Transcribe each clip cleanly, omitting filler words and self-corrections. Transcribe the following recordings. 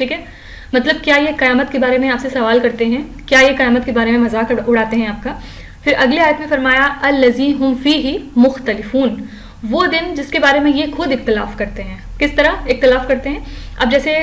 ٹھیک ہے. مطلب کیا یہ قیامت کے بارے میں آپ سے سوال کرتے ہیں, کیا یہ قیامت کے بارے میں مذاق اڑاتے ہیں آپ کا. پھر اگلے آیت میں فرمایا الذی ہم فیہ مختلفون, وہ دن جس کے بارے میں یہ خود اختلاف کرتے ہیں. کس طرح اختلاف کرتے ہیں؟ اب جیسے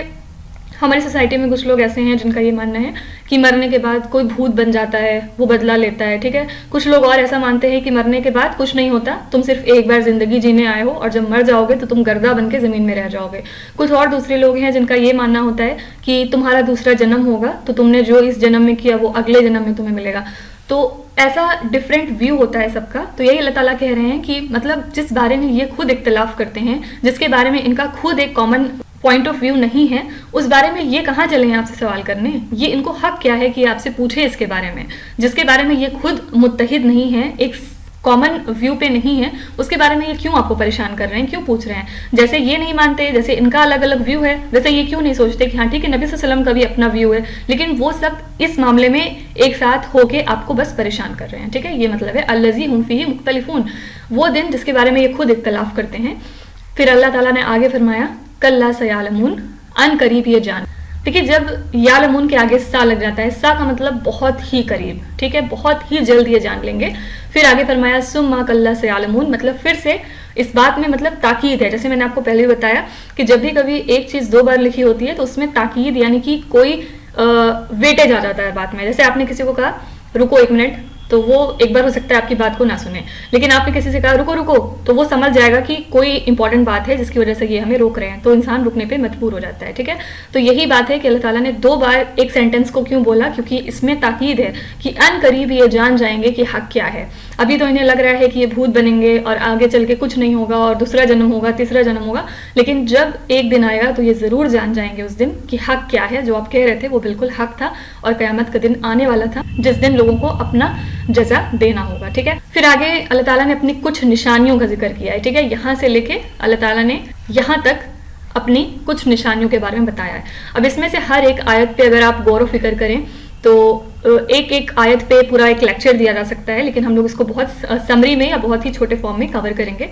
ہماری سوسائٹی میں کچھ لوگ ایسے ہیں جن کا یہ ماننا ہے کہ مرنے کے بعد کوئی بھوت بن جاتا ہے, وہ بدلہ لیتا ہے, ٹھیک ہے. کچھ لوگ اور ایسا مانتے ہیں کہ مرنے کے بعد کچھ نہیں ہوتا, تم صرف ایک بار زندگی جینے آئے ہو اور جب مر جاؤ گے تو تم گردہ بن کے زمین میں رہ جاؤ گے. کچھ اور دوسرے لوگ ہیں جن کا یہ ماننا ہوتا ہے کہ تمہارا دوسرا جنم ہوگا تو تم نے جو اس جنم میں کیا وہ اگلے جنم میں تمہیں ملے گا. تو ایسا ڈفرینٹ ویو ہوتا ہے سب کا. تو یہی اللہ تعالیٰ کہہ رہے ہیں کہ مطلب جس بارے میں یہ خود اختلاف کرتے ہیں, جس کے بارے میں ان کا خود ایک کامن پوائنٹ آف ویو نہیں ہے, اس بارے میں یہ کہاں چلے ہیں آپ سے سوال کرنے. یہ ان کو حق کیا ہے کہ آپ سے پوچھے اس کے بارے میں, جس کے بارے میں یہ خود متحد نہیں ہے, ایک کامن ویو پہ نہیں ہے, اس کے بارے میں یہ کیوں آپ کو پریشان کر رہے ہیں, کیوں پوچھ رہے ہیں. جیسے یہ نہیں مانتے, جیسے ان کا الگ الگ ویو ہے, ویسے یہ کیوں نہیں سوچتے کہ ہاں ٹھیک ہے نبی صلی اللہ علیہ وسلم کا بھی اپنا ویو ہے, لیکن وہ سب اس معاملے میں ایک ساتھ ہو کے آپ کو بس پریشان کر رہے ہیں. ٹھیک ہے, یہ مطلب ہے الذی ہم فیہ مختلفون, وہ دن جس کے بارے میں یہ خود اختلاف کرتے ہیں. پھر اللہ تعالیٰ نے آگے فرمایا کلا سیعلمون, ان قریب یہ جان. دیکھیے جب یعلمون کے آگے سا لگ جاتا ہے, سا کا مطلب بہت ہی قریب, ٹھیک ہے, بہت ہی جلد یہ جان لیں گے. پھر آگے فرمایا ثم کلا سیعلمون, مطلب پھر سے اس بات میں مطلب تاکید ہے. جیسے میں نے آپ کو پہلے بھی بتایا کہ جب بھی کبھی ایک چیز دو بار لکھی ہوتی ہے تو اس میں تاکید یعنی کہ کوئی ویٹیج آ جاتا ہے بات میں. جیسے آپ نے کسی کو کہا رکو ایک منٹ, تو وہ ایک بار ہو سکتا ہے آپ کی بات کو نہ سنیں, لیکن آپ نے کسی سے کہا رکو رکو, تو وہ سمجھ جائے گا کہ کوئی امپورٹنٹ بات ہے جس کی وجہ سے یہ ہمیں روک رہے ہیں, تو انسان رکنے پہ مجبور ہو جاتا ہے. ٹھیک ہے, تو یہی بات ہے کہ اللہ تعالیٰ نے دو بار ایک سینٹینس کو کیوں بولا, کیونکہ اس میں تاکید ہے کہ ان قریب یہ جان جائیں گے کہ حق کیا ہے. ابھی تو انہیں لگ رہا ہے کہ یہ بھوت بنیں گے اور آگے چل کے کچھ نہیں ہوگا اور دوسرا جنم ہوگا, تیسرا جنم ہوگا, لیکن جب ایک دن آئے گا تو یہ ضرور جان جائیں گے اس دن کہ حق کیا ہے. جو آپ کہہ رہے تھے وہ بالکل حق تھا, اور قیامت کا دن آنے والا تھا جس دن لوگوں کو اپنا جزا دینا ہوگا. ٹھیک ہے, پھر آگے اللہ تعالیٰ نے اپنی کچھ نشانیوں کا ذکر کیا ہے. ٹھیک ہے, یہاں سے لے کے اللہ تعالیٰ نے یہاں تک اپنی کچھ نشانیوں کے بارے میں بتایا ہے. اب اس میں سے ہر ایک آیت پہ اگر آپ غور و فکر کریں تو ایک ایک آیت پہ پورا ایک لیکچر دیا جا سکتا ہے, لیکن ہم لوگ اس کو بہت سمری میں یا بہت ہی چھوٹے فارم میں کور کریں گے.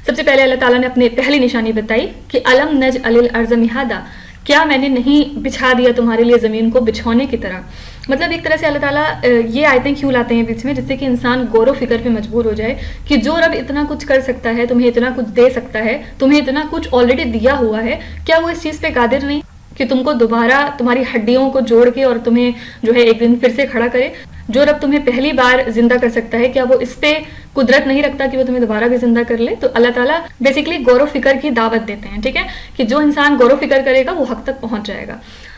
سب سے پہلے اللہ تعالیٰ نے اپنی پہلی نشانی بتائی کہ الم نجعل الارض مہادا, کیا میں نے نہیں بچھا دیا تمہارے لیے زمین کو بچھونے کی طرح. مطلب ایک طرح سے اللہ تعالیٰ یہ آیتیں کیوں لاتے ہیں بیچ میں, جس سے کہ انسان غور و فکر پہ مجبور ہو جائے کہ جو رب اتنا کچھ کر سکتا ہے, تمہیں اتنا کچھ دے سکتا ہے, تمہیں اتنا کچھ آلریڈی دیا ہوا ہے, کیا وہ اس چیز پہ قادر نہیں کہ تم کو دوبارہ تمہاری ہڈیوں کو جوڑ کے اور تمہیں جو ہے ایک دن پھر سے کھڑا کرے. جو رب تمہیں پہلی بار زندہ کر سکتا ہے, کیا وہ اس پہ قدرت نہیں رکھتا کہ وہ تمہیں دوبارہ بھی زندہ کر لے. تو اللہ تعالیٰ بیسیکلی غور و فکر کی دعوت دیتے ہیں. ٹھیک ہے, کہ جو انسان غور و فکر کرے گا وہ حق تک پہنچ جائے گا.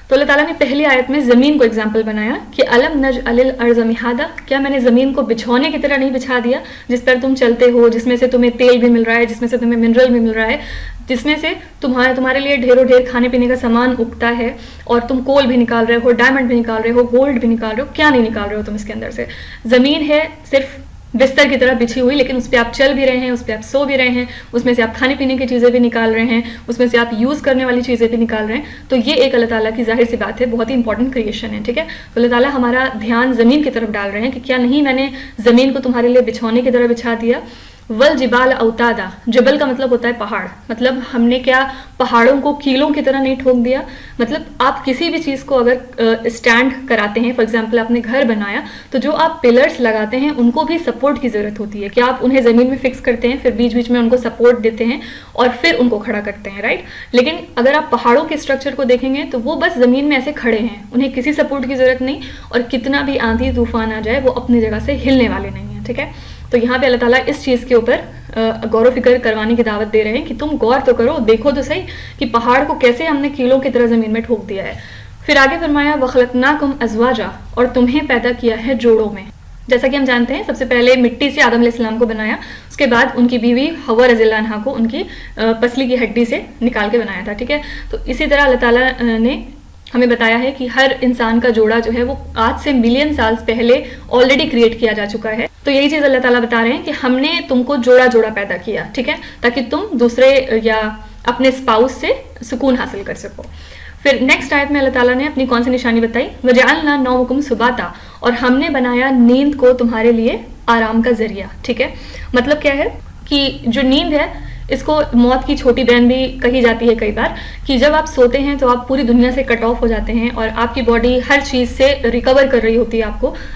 تو اللہ تعالیٰ نے پہلی آیت میں زمین کو اگزامپل بنایا کہ الم نجعل الارض مہادا, کیا میں نے زمین کو بچھونے کی طرح نہیں بچھا دیا جس پر تم چلتے ہو, جس میں سے تمہیں تیل بھی مل رہا ہے, جس میں سے تمہیں منرل بھی مل رہا ہے, جس میں سے تمہارے لیے ڈھیروں ڈھیر کھانے پینے کا سامان اگتا ہے, اور تم کول بھی نکال رہے ہو, ڈائمنڈ بھی نکال رہے ہو, گولڈ بھی نکال رہے ہو, کیا نہیں نکال رہے ہو تم اس کے اندر سے. زمین ہے صرف بستر کی طرح بچھی ہوئی, لیکن اس پہ آپ چل بھی رہے ہیں, اس پہ آپ سو بھی رہے ہیں, اس میں سے آپ کھانے پینے کی چیزیں بھی نکال رہے ہیں, اس میں سے آپ یوز کرنے والی چیزیں بھی نکال رہے ہیں. تو یہ ایک اللہ تعالیٰ کی ظاہر سی بات ہے, بہت ہی امپورٹنٹ کریشن ہے. ٹھیک ہے, تو اللہ تعالیٰ ہمارا دھیان زمین کی طرف ڈال رہے ہیں کہ کیا نہیں میں نے زمین کو تمہارے لیے بچھونے کی طرح بچھا دیا. والجبال اوتادا, جبل کا مطلب ہوتا ہے پہاڑ, مطلب ہم نے کیا پہاڑوں کو کیلوں کی طرح نہیں ٹھوک دیا. مطلب آپ کسی بھی چیز کو اگر اسٹینڈ کراتے ہیں, فار ایگزامپل آپ نے گھر بنایا تو جو آپ پلرس لگاتے ہیں ان کو بھی سپورٹ کی ضرورت ہوتی ہے, کہ آپ انہیں زمین میں فکس کرتے ہیں, پھر بیچ بیچ میں ان کو سپورٹ دیتے ہیں اور پھر ان کو کھڑا کرتے ہیں, رائٹ. لیکن اگر آپ پہاڑوں کے اسٹرکچر کو دیکھیں گے تو وہ بس زمین میں ایسے کھڑے ہیں, انہیں کسی سپورٹ کی ضرورت نہیں, اور کتنا بھی آندھی طوفان آ جائے وہ اپنی جگہ سے ہلنے والے نہیں ہیں. ٹھیک ہے, تو یہاں پہ اللہ تعالیٰ اس چیز کے اوپر غور و فکر کروانے کی دعوت دے رہے ہیں کہ تم غور تو کرو, دیکھو تو صحیح کہ پہاڑ کو کیسے ہم نے کیلوں کی طرح زمین میں ٹھوک دیا ہے. پھر آگے فرمایا وَخَلَقْنَاكُمْ أَزْوَاجًا, اور تمہیں پیدا کیا ہے جوڑوں میں. جیسا کہ ہم جانتے ہیں سب سے پہلے مٹی سے آدم علیہ السلام کو بنایا, اس کے بعد ان کی بیوی حوا رضی اللہ عنہا کو ان کی پسلی کی ہڈی سے نکال کے بنایا تھا. ٹھیک ہے, تو اسی طرح اللہ تعالیٰ نے ہمیں بتایا ہے کہ ہر انسان کا جوڑا جو ہے وہ آج سے ملین سال پہلے آلریڈی کریٹ کیا جا چکا ہے. تو یہی چیز اللہ تعالیٰ بتا رہے ہیں کہ ہم نے تم کو جوڑا جوڑا پیدا کیا, ٹھیک ہے, تاکہ تم دوسرے یا اپنے اسپاؤس سے سکون حاصل کر سکو. پھر نیکسٹ آیت میں اللہ تعالیٰ نے اپنی کون سی نشانی بتائی, وَجَعَلْنَا نَوْمَكُمْ سُبَاتًا, اور ہم نے بنایا نیند کو تمہارے لیے آرام کا ذریعہ. ٹھیک ہے, مطلب کیا ہے کہ جو نیند ہے اس کو موت کی چھوٹی بہن بھی کہی جاتی ہے کئی بار، کہ جب آپ سوتے ہیں تو آپ پوری دنیا سے کٹ آف ہو جاتے ہیں اور آپ کی باڈی ہر چیز سے ریکور کر رہی ہوتی ہے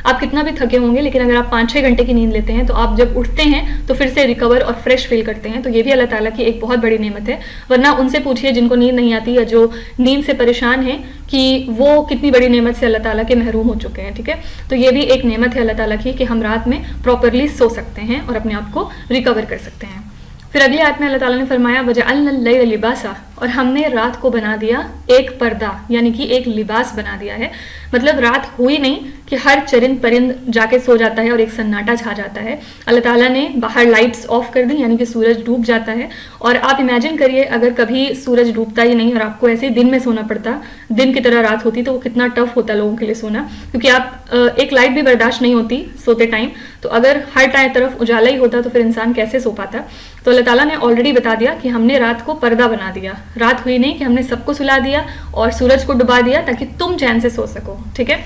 آپ کتنا بھی تھکے ہوں گے، لیکن اگر آپ 5-6 گھنٹے کی نیند لیتے ہیں تو آپ جب اٹھتے ہیں تو پھر سے ریکور اور فریش فیل کرتے ہیں. تو یہ بھی اللہ تعالیٰ کی ایک بہت بڑی نعمت ہے. ورنہ ان سے پوچھیے جن کو نیند نہیں آتی یا جو نیند سے پریشان ہیں کہ وہ کتنی بڑی نعمت سے اللہ تعالیٰ کے محروم ہو چکے ہیں. ٹھیک ہے، تو یہ بھی ایک نعمت ہے اللہ تعالیٰ کی کہ ہم رات میں پراپرلی سو سکتے ہیں اور اپنے آپ کو ریکور کر سکتے ہیں. پھر اگلی آیت میں اللہ تعالیٰ نے فرمایا وَجَعَلْنَا اللَّيْلَ لِبَاسًا، اور ہم نے رات کو بنا دیا ایک پردہ، یعنی کہ ایک لباس بنا دیا ہے. مطلب رات ہوئی نہیں کہ ہر چرند پرند جا کے سو جاتا ہے اور ایک سناٹا چھا جاتا ہے. اللہ تعالیٰ نے باہر لائٹس آف کر دی، یعنی کہ سورج ڈوب جاتا ہے. اور آپ امیجن کریے اگر کبھی سورج ڈوبتا ہی نہیں اور آپ کو ایسے دن میں سونا پڑتا، دن کی طرح رات ہوتی، تو وہ کتنا ٹف ہوتا لوگوں کے لیے سونا، کیونکہ آپ ایک لائٹ بھی برداشت نہیں ہوتی سوتے ٹائم. تو اگر ہر طرف اجالا ہی ہوتا تو پھر انسان کیسے سو پاتا. تو اللہ تعالیٰ نے آلریڈی بتا دیا کہ ہم نے رات کو پردہ بنا دیا. رات ہوئی نہیں کہ ہم نے سب کو سلا دیا اور سورج کو ڈبا دیا تاکہ تم چین سے سو سکو. ٹھیک ہے،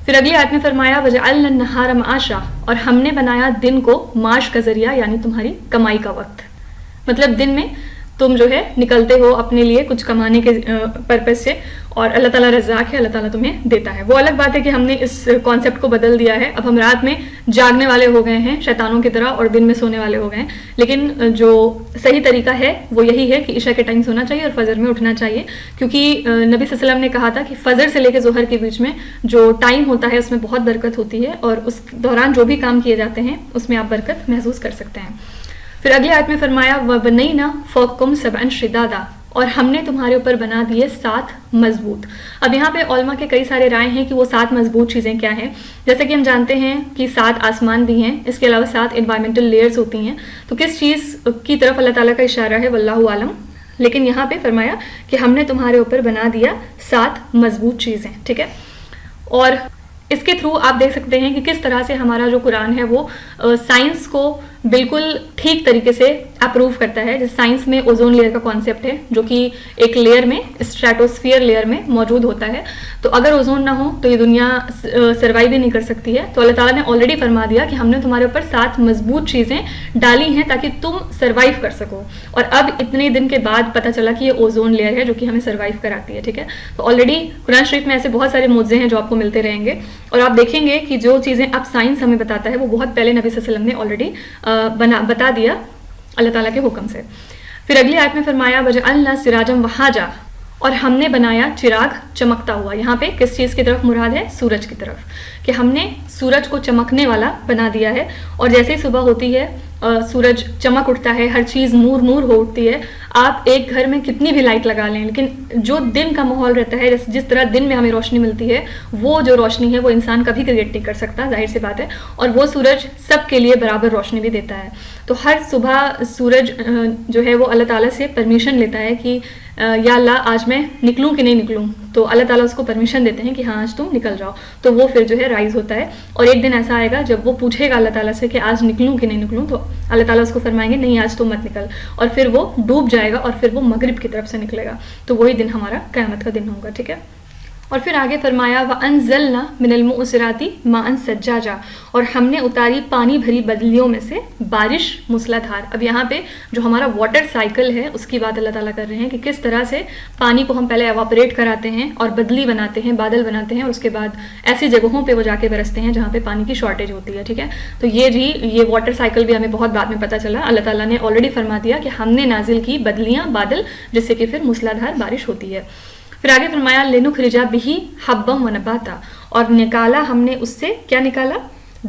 پھر اگلی آیت میں فرمایا وَجَعَلْنَا النَّهَارَ مَعَاشًا، اور ہم نے بنایا دن کو معاش کا ذریعہ، یعنی تمہاری کمائی کا وقت. مطلب دن میں تم جو ہے نکلتے ہو اپنے لیے کچھ کمانے کے پرپس سے، اور اللہ تعالیٰ رزاق ہے، اللہ تعالیٰ تمہیں دیتا ہے. وہ الگ بات ہے کہ ہم نے اس کانسیپٹ کو بدل دیا ہے. اب ہم رات میں جاگنے والے ہو گئے ہیں شیطانوں کی طرح اور دن میں سونے والے ہو گئے ہیں. لیکن جو صحیح طریقہ ہے وہ یہی ہے کہ عشاء کے ٹائم سونا چاہیے اور فجر میں اٹھنا چاہیے، کیونکہ نبی صلی اللہ علیہ وسلم نے کہا تھا کہ فجر سے لے کے ظہر کے بیچ میں جو ٹائم ہوتا ہے اس میں بہت برکت ہوتی ہے، اور اس دوران جو بھی کام کیے جاتے ہیں اس میں آپ برکت محسوس کر سکتے ہیں. پھر اگلی آیت میں فرمایا وَبَنَيْنَا فَوْقَكُمْ سَبْعًا شِدَادًا، اور ہم نے تمہارے اوپر بنا دیے 7 مضبوط. اب یہاں پہ علماء کے کئی سارے رائے ہیں کہ وہ 7 مضبوط چیزیں کیا ہیں. جیسے کہ ہم جانتے ہیں کہ 7 آسمان بھی ہیں، اس کے علاوہ 7 انوائرمنٹل لیئرز ہوتی ہیں. تو کس چیز کی طرف اللہ تعالیٰ کا اشارہ ہے واللہ عالم، لیکن یہاں پہ فرمایا کہ ہم نے تمہارے اوپر بنا دیا 7 مضبوط چیزیں. ٹھیک ہے، اور اس کے تھرو آپ دیکھ سکتے ہیں کہ کس طرح سے ہمارا جو قرآن ہے وہ سائنس کو بالکل ٹھیک طریقے سے اپروو کرتا ہے. جس سائنس میں اوزون لیئر کا کانسیپٹ ہے جو کہ ایک لیئر میں اسٹریٹوسفیئر لیئر میں موجود ہوتا ہے. تو اگر اوزون نہ ہو تو یہ دنیا سروائیو بھی نہیں کر سکتی ہے. تو اللہ تعالیٰ نے آلریڈی فرما دیا کہ ہم نے تمہارے اوپر 7 مضبوط چیزیں ڈالی ہیں تاکہ تم سروائیو کر سکو. اور اب اتنے دن کے بعد پتہ چلا کہ یہ اوزون لیئر ہے جو کہ ہمیں سروائیو کراتی ہے. ٹھیک ہے، تو آلریڈی قرآن شریف میں ایسے بہت سارے معجزے ہیں جو آپ کو ملتے رہیں گے، اور آپ دیکھیں گے کہ جو چیزیں اب سائنس ہمیں بتاتا ہے وہ بہت پہلے نبی صلی اللہ علیہ وسلم نے آلریڈی بتا دیا اللہ تعالیٰ کے حکم سے. پھر اگلی آیت میں فرمایا وَجَعَلْنَا سِرَاجًا وَهَاجًا، اور ہم نے بنایا چراغ چمکتا ہوا. یہاں پہ کس چیز کی طرف مراد ہے؟ سورج کی طرف، کہ ہم نے سورج کو چمکنے والا بنا دیا ہے. اور جیسے ہی صبح ہوتی ہے سورج چمک اٹھتا ہے، ہر چیز نور نور ہو اٹھتی ہے. آپ ایک گھر میں کتنی بھی لائٹ لگا لیں، لیکن جو دن کا ماحول رہتا ہے، جس طرح دن میں ہمیں روشنی ملتی ہے، وہ جو روشنی ہے وہ انسان کبھی کریٹ نہیں کر سکتا، ظاہر سی بات ہے. اور وہ سورج سب کے لیے برابر روشنی بھی دیتا ہے. تو ہر صبح سورج جو ہے وہ اللہ تعالیٰ سے پرمیشن لیتا ہے کہ یا اللہ آج میں نکلوں کہ نہیں نکلوں. تو اللہ تعالیٰ اس کو پرمیشن دیتے ہیں کہ ہاں آج تم نکل جاؤ. تو وہ پھر جو ہے رائز ہوتا ہے. اور ایک دن ایسا آئے گا جب وہ پوچھے گا اللہ تعالیٰ سے کہ آج نکلوں کہ نہیں نکلوں، تو اللہ تعالیٰ اس کو فرمائیں گے نہیں آج تم مت نکل. اور پھر وہ ڈوب جائے گا اور پھر وہ مغرب کی طرف سے نکلے گا. تو وہی دن ہمارا قیامت کا دن ہوگا. ٹھیک ہے، اور پھر آگے فرمایا وَأَنزَلْنَا مِنَ الْمُعْصِرَاتِ مَاءً ثَجَّاجًا، اور ہم نے اتاری پانی بھری بدلیوں میں سے بارش موسلا دھار. اب یہاں پہ جو ہمارا واٹر سائیکل ہے اس کی بات اللہ تعالیٰ کر رہے ہیں کہ کس طرح سے پانی کو ہم پہلے ایواپریٹ کراتے ہیں اور بدلی بناتے ہیں، بادل بناتے ہیں، اور اس کے بعد ایسی جگہوں پہ وہ جا کے برستے ہیں جہاں پہ پانی کی شارٹیج ہوتی ہے. ٹھیک ہے، تو یہ واٹر سائیکل بھی ہمیں بہت بعد میں پتہ چلا. اللہ تعالیٰ نے آلریڈی فرما دیا کہ ہم نے نازل کی بدلیاں، بادل، جس سے کہ پھر موسلا دھار بارش ہوتی ہے. پھر آگے فرمایا لِنُخْرِجَ بِهِ حَبًّا وَنَبَاتًا، اور نکالا ہم نے اس سے، کیا نکالا؟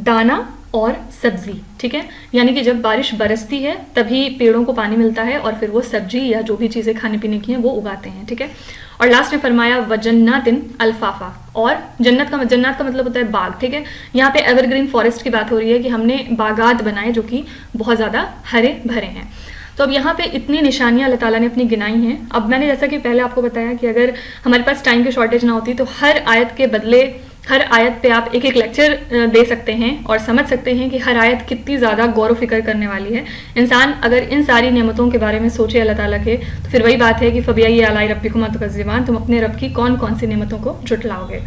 دانا اور سبزی. ٹھیک ہے، یعنی کہ جب بارش برستی ہے تبھی پیڑوں کو پانی ملتا ہے اور پھر وہ سبزی یا جو بھی چیزیں کھانے پینے کی ہیں وہ اگاتے ہیں. ٹھیک ہے، اور لاسٹ میں فرمایا وَجَنَّاتٍ الْفَافًا، اور جنت کا مطلب ہوتا ہے باغ. ٹھیک ہے، یہاں پہ ایور گرین فارسٹ کی بات ہو رہی ہے کہ ہم نے باغات بنائے جو کہ بہت زیادہ ہرے بھرے ہیں. تو اب یہاں پہ اتنی نشانیاں اللہ تعالیٰ نے اپنی گنائی ہیں. اب میں نے جیسا کہ پہلے آپ کو بتایا کہ اگر ہمارے پاس ٹائم کی شارٹیج نہ ہوتی تو ہر آیت کے بدلے ہر آیت پہ آپ ایک لیکچر دے سکتے ہیں اور سمجھ سکتے ہیں کہ ہر آیت کتنی زیادہ غور و فکر کرنے والی ہے. انسان اگر ان ساری نعمتوں کے بارے میں سوچے اللہ تعالیٰ کے، تو پھر وہی بات ہے کہ فَبِأَيِّ آلَاءِ رَبِّكُمَا تُكَذِّبَانِ، تم اپنے رب کی کون کون سی نعمتوں کو جھٹلاؤ گے.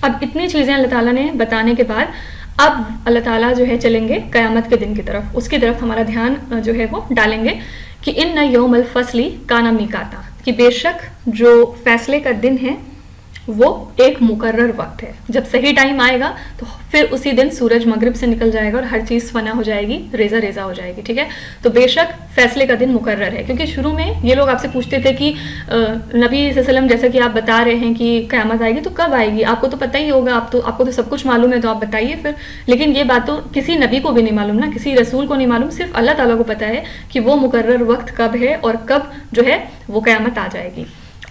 اب اتنی چیزیں اللہ تعالیٰ نے بتانے کے بعد اب اللہ تعالیٰ جو ہے چلیں گے قیامت کے دن کی طرف. اس کی طرف ہمارا دھیان جو ہے وہ ڈالیں گے کہ ان یوم الفصلی کانا میقاتا، کہ بے شک جو فیصلے کا دن ہے وہ ایک مقرر وقت ہے. جب صحیح ٹائم آئے گا تو پھر اسی دن سورج مغرب سے نکل جائے گا اور ہر چیز فنا ہو جائے گی، ریزہ ریزہ ہو جائے گی. ٹھیک ہے، تو بے شک فیصلے کا دن مقرر ہے. کیونکہ شروع میں یہ لوگ آپ سے پوچھتے تھے کہ نبی صلی اللہ علیہ وسلم جیسا کہ آپ بتا رہے ہیں کہ قیامت آئے گی تو کب آئے گی، آپ کو تو پتہ ہی ہوگا، آپ کو تو سب کچھ معلوم ہے، تو آپ بتائیے پھر. لیکن یہ بات تو کسی نبی کو بھی نہیں معلوم نا، کسی رسول کو نہیں معلوم، صرف اللہ تعالیٰ کو پتہ ہے کہ وہ مقرر وقت کب ہے اور کب جو ہے وہ قیامت آ جائے گی.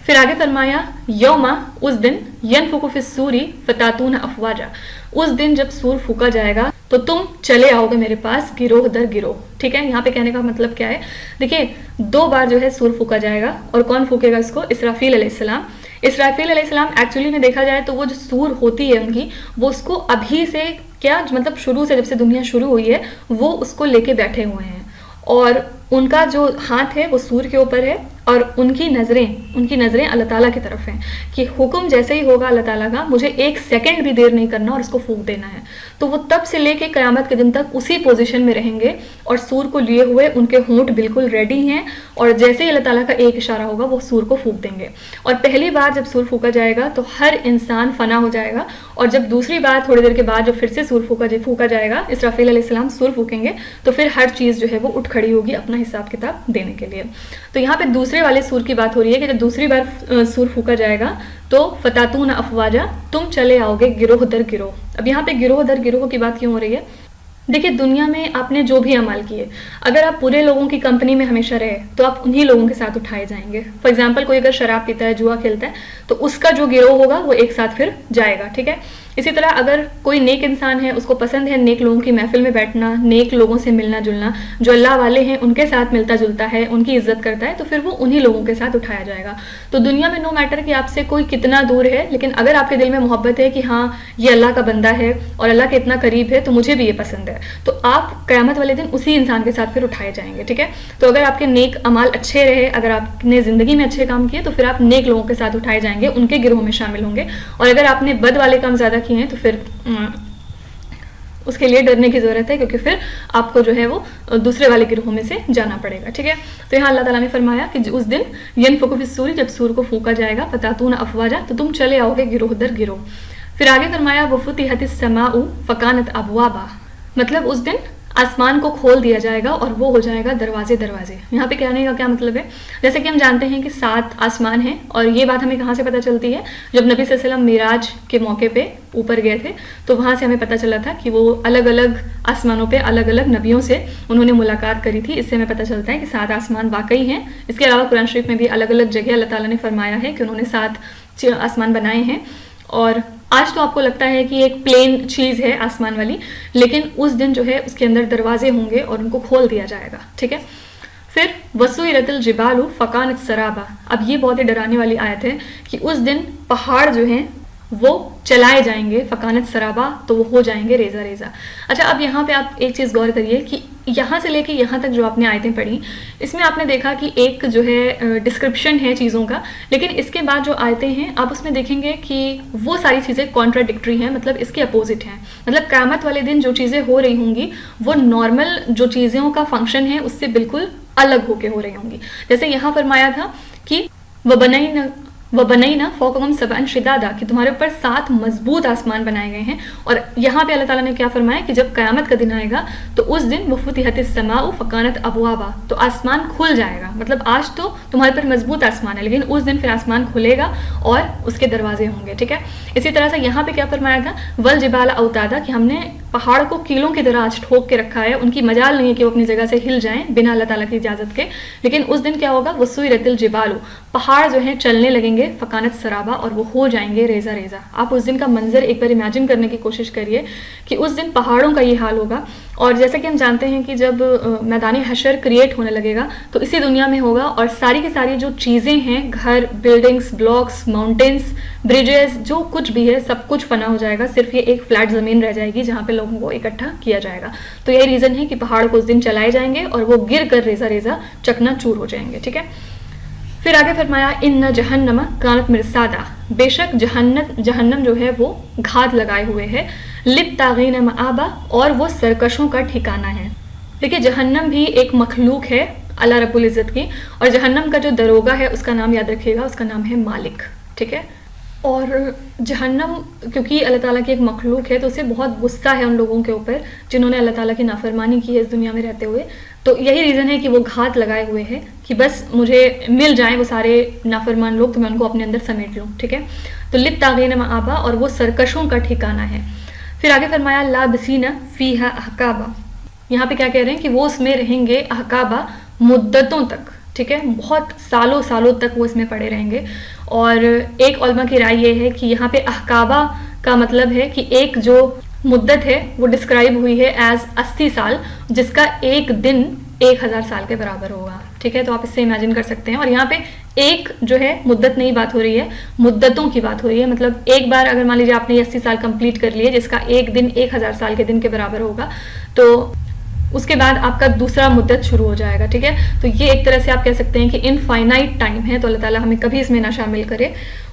پھر آگے فرمایا یوما، اس دن ینفخ فی الصور فتاتون افواجا، اس دن جب سور پھونکا جائے گا تو تم چلے آؤ گے میرے پاس گروہ در گروہ. ٹھیک ہے، یہاں پہ کہنے کا مطلب کیا ہے؟ دیکھیے 2 بار جو ہے سور پھونکا جائے گا، اور کون پھونکے گا اس کو؟ اسرافیل علیہ السلام. اسرافیل علیہ السلام ایکچولی میں دیکھا جائے تو وہ جو سور ہوتی ہے ان کی، وہ اس کو ابھی سے کیا مطلب شروع سے جب سے دنیا شروع ہوئی ہے وہ اس کو لے کے بیٹھے ہوئے ہیں، اور ان کا جو ہاتھ ہے وہ سور کے اوپر ہے، اور ان کی نظریں اللہ تعالیٰ کی طرف ہیں کہ حکم جیسے ہی ہوگا اللہ تعالیٰ کا، مجھے 1 سیکنڈ بھی دیر نہیں کرنا اور اس کو پھونک دینا ہے. تو وہ تب سے لے کے قیامت کے دن تک اسی پوزیشن میں رہیں گے، اور سور کو لیے ہوئے ان کے ہونٹ بالکل ریڈی ہیں، اور جیسے ہی اللہ تعالیٰ کا ایک اشارہ ہوگا وہ سور کو پھونک دیں گے. اور پہلی بار جب سور پھونکا جائے گا تو ہر انسان فنا ہو جائے گا، اور جب دوسری بار تھوڑی دیر کے بعد جب پھر سے سور پھونکا جائے گا، اسرافیل علیہ السلام سور پھونکیں گے، تو پھر ہر چیز جو ہے وہ اٹھ کھڑی ہوگی اپنا حساب کتاب دینے کے لیے. تو یہاں پہ دوسرے والے سور کی بات ہو رہی ہے کہ جب دوسری بار سور پھونکا جائے گا تو فتاتون افواجا، تم چلے آؤ گے گروہ در گروہ. اب یہاں پہ گروہ در گروہ کی بات کیوں ہو رہی ہے؟ دیکھیے دنیا میں آپ نے جو بھی عمل کیے، اگر آپ برے لوگوں کی کمپنی میں ہمیشہ رہے تو آپ انہی لوگوں کے ساتھ اٹھائے جائیں گے. فار ایگزامپل کوئی اگر شراب پیتا ہے، جوا کھیلتا ہے، تو اس کا جو گروہ ہوگا وہ ایک ساتھ پھر جائے گا. ٹھیک ہے، اسی طرح اگر کوئی نیک انسان ہے، اس کو پسند ہے نیک لوگوں کی محفل میں بیٹھنا، نیک لوگوں سے ملنا جلنا، جو اللہ والے ہیں ان کے ساتھ ملتا جلتا ہے، ان کی عزت کرتا ہے، تو پھر وہ انہی لوگوں کے ساتھ اٹھایا جائے گا. تو دنیا میں نو میٹر کہ آپ سے کوئی کتنا دور ہے، لیکن اگر آپ کے دل میں محبت ہے کہ ہاں یہ اللہ کا بندہ ہے اور اللہ کے اتنا قریب ہے تو مجھے بھی یہ پسند ہے، تو آپ قیامت والے دن اسی انسان کے ساتھ پھر اٹھائے جائیں گے. ٹھیک ہے، تو اگر آپ کے نیک اعمال اچھے رہے، اگر آپ نے زندگی میں اچھے کام کیے، تو پھر آپ نیک لوگوں کے ساتھ اٹھائے جائیں گے، ان کے گروہ میں شامل ہوں گے. اور اگر آپ نے بد والے کام زیادہ کیے ہیں تو پھر اس کے لیے ڈرنے کی ضرورت ہے، کیونکہ پھر آپ کو جو ہے وہ دوسرے والے گروہ میں سے جانا پڑے گا. ٹھیک ہے، تو یہاں اللہ تعالیٰ نے فرمایا کہ اس دن ینفخ فی الصور، جب سور کو پھونکا جائے گا، فتاتون افواجا، تو تم چلے آؤ گے گروہ در گروہ. پھر آگے فرمایا وفتحت السماء فکانت ابوابا، مطلب اس دن آسمان کو کھول دیا جائے گا اور وہ ہو جائے گا دروازے. یہاں پہ کہنے کا کیا مطلب ہے؟ جیسے کہ ہم جانتے ہیں کہ 7 آسمان ہیں، اور یہ بات ہمیں کہاں سے پتہ چلتی ہے؟ جب نبی صلی اللہ علیہ وسلم معراج کے موقع پہ اوپر گئے تھے تو وہاں سے ہمیں پتہ چلا تھا کہ وہ الگ الگ آسمانوں پہ الگ الگ نبیوں سے انہوں نے ملاقات کری تھی. اس سے ہمیں پتہ چلتا ہے کہ 7 آسمان واقعی ہیں. اس کے علاوہ قرآن شریف میں بھی الگ الگ جگہ اللہ تعالیٰ نے فرمایا ہے کہ انہوں نے 7 آسمان بنائے ہیں. اور آج تو آپ کو لگتا ہے کہ ایک پلین چیز ہے آسمان والی، لیکن اس دن جو ہے اس کے اندر دروازے ہوں گے اور ان کو کھول دیا جائے گا. ٹھیک ہے، پھر وسویرت الجبال فکانت سرابا. اب یہ بہت ہی ڈرانے والی آیت ہے کہ اس دن پہاڑ جو ہیں وہ چلائے جائیں گے، فکانت سرابا، تو وہ ہو جائیں گے ریزہ ریزہ. اچھا، اب یہاں پہ آپ ایک چیز غور کریے کہ یہاں سے لے کے یہاں تک جو آپ نے آیتیں پڑھی، اس میں آپ نے دیکھا کہ ایک جو ہے ڈسکرپشن ہے چیزوں کا، لیکن اس کے بعد جو آیتیں ہیں آپ اس میں دیکھیں گے کہ وہ ساری چیزیں کانٹراڈکٹری ہیں، مطلب اس کے اپوزٹ ہیں. مطلب قیامت والے دن جو چیزیں ہو رہی ہوں گی وہ نارمل جو چیزوں کا فنکشن ہے اس سے بالکل الگ ہو کے ہو رہی ہوں گی. جیسے یہاں فرمایا تھا کہ وَبَنَيْنَا فَوْقَهُمْ سَبْعًا شِدَادًا، کہ تمہارے اوپر 7 مضبوط آسمان بنائے گئے ہیں. اور یہاں پہ اللہ تعالیٰ نے کیا فرمایا کہ جب قیامت کا دن آئے گا تو اس دن وَفُتِحَتِ السَّمَاءُ فَكَانَتْ أَبْوَابًا، تو آسمان کھل جائے گا. مطلب آج تو تمہارے پر مضبوط آسمان ہے، لیکن اس دن پھر آسمان کھلے گا اور اس کے دروازے ہوں گے. ٹھیک ہے، اسی طرح سے یہاں پہ کیا فرمایا تھا؟ وَالْجِبَالَ أَوْتَادًا، کہ ہم نے پہاڑ کو کیلوں کی طرح آج ٹھوک کے رکھا ہے، ان کی مجال نہیں ہے کہ وہ اپنی جگہ سے ہل جائیں بنا اللہ تعالیٰ کی اجازت کے. لیکن اس دن کیا ہوگا؟ وَسُوِّرَتِ الْجِبَالُ، پہاڑ جو ہیں چلنے لگیں گے، فکانت سرابا، اور وہ ہو جائیں گے ریزہ ریزہ. آپ اس دن کا منظر ایک بار امیجن کرنے کی کوشش کریے کہ اس دن پہاڑوں کا یہ حال ہوگا. اور جیسا کہ ہم جانتے ہیں کہ جب میدان حشر کریٹ ہونے لگے گا تو اسی دنیا میں ہوگا، اور ساری کی ساری جو چیزیں ہیں، گھر، بلڈنگز، بلاکس، ماؤنٹینز، بریجز، جو کچھ بھی ہے سب کچھ فنا ہو جائے گا. صرف یہ ایک فلیٹ زمین رہ جائے گی جہاں پہ لوگوں کو اکٹھا کیا جائے گا. تو یہی ریزن ہے کہ پہاڑ کو اس دن چلائے جائیں گے اور وہ گر کر ریزہ ریزہ چکنا چور ہو جائیں گے. ٹھیک ہے، پھر آگے فرمایا ان جہنم کانت مرصادا، بے شک جہنم جو ہے وہ گھات لگائے ہوئے ہے، للطاغین مآبا، اور وہ سرکشوں کا ٹھکانہ ہے. دیکھیے جہنم بھی ایک مخلوق ہے اللہ رب العزت کی. اور جہنم کا جو دروگا ہے اس کا نام یاد رکھیے گا, اس کا نام ہے مالک. ٹھیک ہے. اور جہنم کیونکہ اللہ تعالیٰ کی ایک مخلوق ہے تو اسے بہت غصہ ہے ان لوگوں کے اوپر جنہوں نے اللہ تعالیٰ کی نافرمانی کی ہے اس دنیا میں رہتے ہوئے. تو یہی ریزن ہے کہ وہ گھات لگائے ہوئے ہیں کہ بس مجھے مل جائیں وہ سارے نافرمان لوگ تو میں ان کو اپنے اندر سمیٹ لوں. ٹھیک ہے. تو للطاغین مآبا, اور وہ سرکشوں کا ٹھکانہ ہے. پھر آگے فرمایا لابسین فیہا احقابا. یہاں پہ کیا کہہ رہے ہیں کہ وہ اس میں رہیں گے احقابا, مدتوں تک. ٹھیک ہے. بہت سالوں سالوں تک وہ اس میں پڑے رہیں گے. اور ایک علماء کی رائے یہ ہے کہ یہاں پہ احقابہ کا مطلب ہے کہ ایک جو مدت ہے وہ ڈسکرائب ہوئی ہے ایز 80 سال, جس کا ایک دن 1000 سال کے برابر ہوگا. ٹھیک ہے. تو آپ اس سے امیجن کر سکتے ہیں. اور یہاں پہ ایک جو ہے مدت نہیں بات ہو رہی ہے, مدتوں کی بات ہو رہی ہے. مطلب ایک بار اگر مان لیجیے آپ نے 80 سال کمپلیٹ کر لیے جس کا ایک دن 1000 سال کے دن کے برابر ہوگا, تو اس کے بعد آپ کا دوسرا مدت شروع ہو جائے گا. ٹھیک ہے. تو یہ ایک طرح سے آپ کہہ سکتے ہیں کہ انفائنائٹ ٹائم ہے. تو اللہ تعالیٰ ہمیں کبھی اس میں نہ شامل کرے.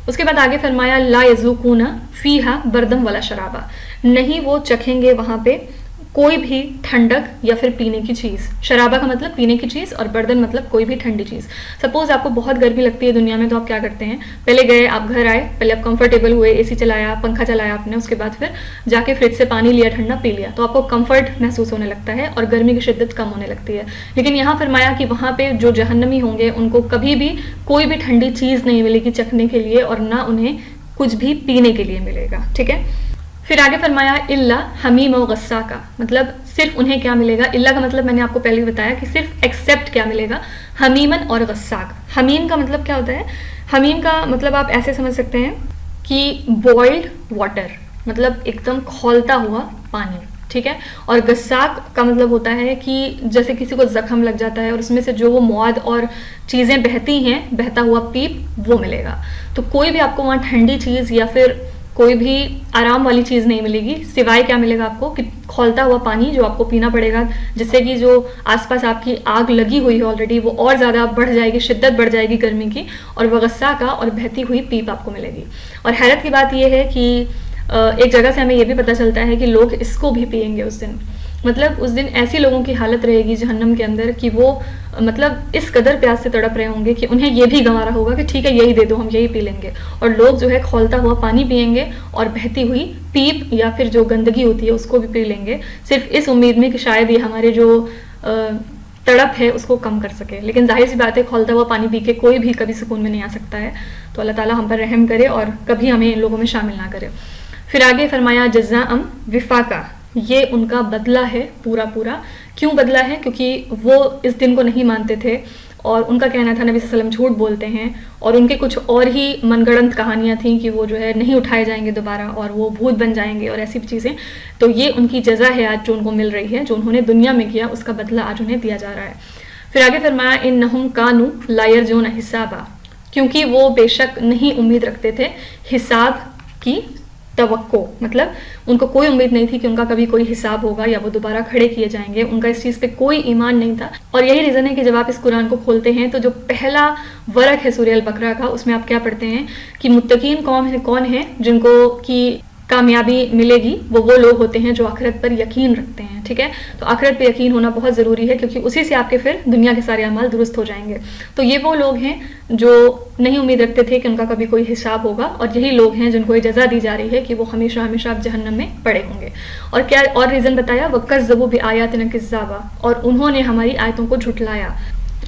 اس کے بعد آگے فرمایا لا یذوقون فیہا بردم ولا شرابا. نہیں وہ چکھیں گے وہاں پہ کوئی بھی ٹھنڈک یا پھر پینے کی چیز. شرابہ کا مطلب پینے کی چیز اور بردن مطلب کوئی بھی ٹھنڈی چیز. سپوز آپ کو بہت گرمی لگتی ہے دنیا میں, تو آپ کیا کرتے ہیں, پہلے گئے آپ گھر آئے, پہلے آپ کمفرٹیبل ہوئے, اے سی چلایا, پنکھا چلایا آپ نے, اس کے بعد پھر جا کے فریج سے پانی لیا, ٹھنڈا پی لیا, تو آپ کو کمفرٹ محسوس ہونے لگتا ہے اور گرمی کی شدت کم ہونے لگتی ہے. لیکن یہاں فرمایا کہ وہاں پہ جو جہنمی ہوں گے ان کو کبھی بھی کوئی بھی ٹھنڈی چیز نہیں ملے گی چکھنے کے لیے, اور نہ انہیں کچھ بھی پینے کے لیے ملے گا. ٹھیک ہے. پھر آگے فرمایا اللہ حمیم و غساقا. مطلب صرف انہیں کیا ملے گا, اللہ کا مطلب میں نے آپ کو پہلے بتایا کہ صرف ایکسیپٹ کیا ملے گا, حمیمن اور غساق. حمیم کا مطلب کیا ہوتا ہے, حمیم کا مطلب آپ ایسے سمجھ سکتے ہیں کہ بوائلڈ واٹر, مطلب ایک دم کھولتا ہوا پانی. ٹھیک ہے. اور غساق کا مطلب ہوتا ہے کہ جیسے کسی کو زخم لگ جاتا ہے اور اس میں سے جو وہ مواد اور چیزیں بہتی ہیں, بہتا ہوا پیپ, وہ ملے گا. تو کوئی بھی آپ کو وہاں ٹھنڈی چیز یا پھر کوئی بھی آرام والی چیز نہیں ملے گی, سوائے کیا ملے گا آپ کو کہ کھولتا ہوا پانی جو آپ کو پینا پڑے گا, جس سے کہ جو آس پاس آپ کی آگ لگی ہوئی ہے آلریڈی وہ اور زیادہ بڑھ جائے گی, شدت بڑھ جائے گی گرمی کی, اور وغصہ کا اور بہتی ہوئی پیپ آپ کو ملے گی. اور حیرت کی بات یہ ہے کہ ایک جگہ سے ہمیں یہ بھی پتہ چلتا ہے کہ لوگ اس کو بھی پئیں گے اس دن. مطلب اس دن ایسی لوگوں کی حالت رہے گی جہنم کے اندر کہ وہ مطلب اس قدر پیاس سے تڑپ رہے ہوں گے کہ انہیں یہ بھی گوارا ہوگا کہ ٹھیک ہے یہی دے دو, ہم یہی پی لیں گے. اور لوگ جو ہے کھولتا ہوا پانی پئیں گے اور بہتی ہوئی پیپ یا پھر جو گندگی ہوتی ہے اس کو بھی پی لیں گے, صرف اس امید میں کہ شاید یہ ہمارے جو تڑپ ہے اس کو کم کر سکے. لیکن ظاہر سی بات ہے کھولتا ہوا پانی پی کے کوئی بھی کبھی سکون میں نہیں آ سکتا ہے. تو اللہ تعالیٰ ہم پر رحم کرے اور کبھی ہمیں ان لوگوں میں شامل نہ کرے. پھر آگے فرمایا جزاء وفاقا, یہ ان کا بدلہ ہے پورا پورا. کیوں بدلہ ہے, کیونکہ وہ اس دن کو نہیں مانتے تھے اور ان کا کہنا تھا نبی صلی اللہ علیہ وسلم جھوٹ بولتے ہیں, اور ان کے کچھ اور ہی من گڑنت کہانیاں تھیں کہ وہ جو ہے نہیں اٹھائے جائیں گے دوبارہ اور وہ بھوت بن جائیں گے اور ایسی چیزیں. تو یہ ان کی جزا ہے آج جو ان کو مل رہی ہے, جو انہوں نے دنیا میں کیا اس کا بدلہ آج انہیں دیا جا رہا ہے. پھر آگے فرمایا انہم کانوا لا یرجون حسابا, کیونکہ وہ بے شک نہیں امید رکھتے تھے حساب کی توقع. مطلب ان کو کوئی امید نہیں تھی کہ ان کا کبھی کوئی حساب ہوگا یا وہ دوبارہ کھڑے کیے جائیں گے. ان کا اس چیز پہ کوئی ایمان نہیں تھا. اور یہی ریزن ہے کہ جب آپ اس قرآن کو کھولتے ہیں تو جو پہلا ورق ہے سورہ البقرہ کا, اس میں آپ کیا پڑھتے ہیں کہ متقین کون ہیں جن کو کی کامیابی ملے گی, وہ لوگ ہوتے ہیں جو آخرت پر یقین رکھتے ہیں. ٹھیک ہے. تو آخرت پہ یقین ہونا بہت ضروری ہے کیونکہ اسی سے آپ کے پھر دنیا کے سارے اعمال درست ہو جائیں گے. تو یہ وہ لوگ ہیں جو نہیں امید رکھتے تھے کہ ان کا کبھی کوئی حساب ہوگا, اور یہی لوگ ہیں جن کو یہ جزا دی جا رہی ہے کہ وہ ہمیشہ ہمیشہ آپ جہنم میں پڑے ہوں گے. اور کیا اور ریزن بتایا, وَكَذَّبُوا بِآيَاتِنَا كِذَّابًا, اور انہوں نے ہماری آیتوں کو جھٹلایا.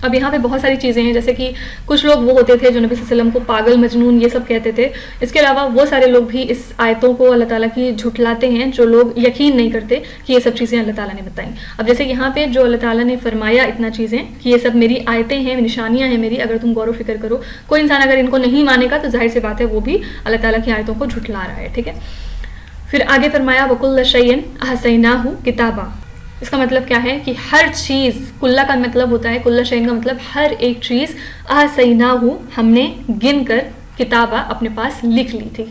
اب یہاں پہ بہت ساری چیزیں ہیں, جیسے کہ کچھ لوگ وہ ہوتے تھے جو نبی صلی اللہ علیہ وسلم کو پاگل مجنون یہ سب کہتے تھے. اس کے علاوہ وہ سارے لوگ بھی اس آیتوں کو اللہ تعالیٰ کی جھٹلاتے ہیں جو لوگ یقین نہیں کرتے کہ یہ سب چیزیں اللہ تعالیٰ نے بتائیں. اب جیسے یہاں پہ جو اللہ تعالیٰ نے فرمایا اتنا چیزیں کہ یہ سب میری آیتیں ہیں, نشانیاں ہیں میری, اگر تم غور و فکر کرو, کوئی انسان اگر ان کو نہیں مانے گا تو ظاہر سی بات ہے وہ بھی اللہ تعالیٰ کی آیتوں کو جھٹلا رہا ہے. ٹھیک ہے. پھر آگے فرمایا وَكُلَّ شَيْءٍ أَحْصَيْنَاهُ كِتَابًا. اس کا مطلب کیا ہے کہ ہر چیز, کلّا کا مطلب ہوتا ہے, کلّ شیء کا مطلب ہر ایک چیز, احصیناہ ہم نے گن کر کتابہ اپنے پاس لکھ لی تھی.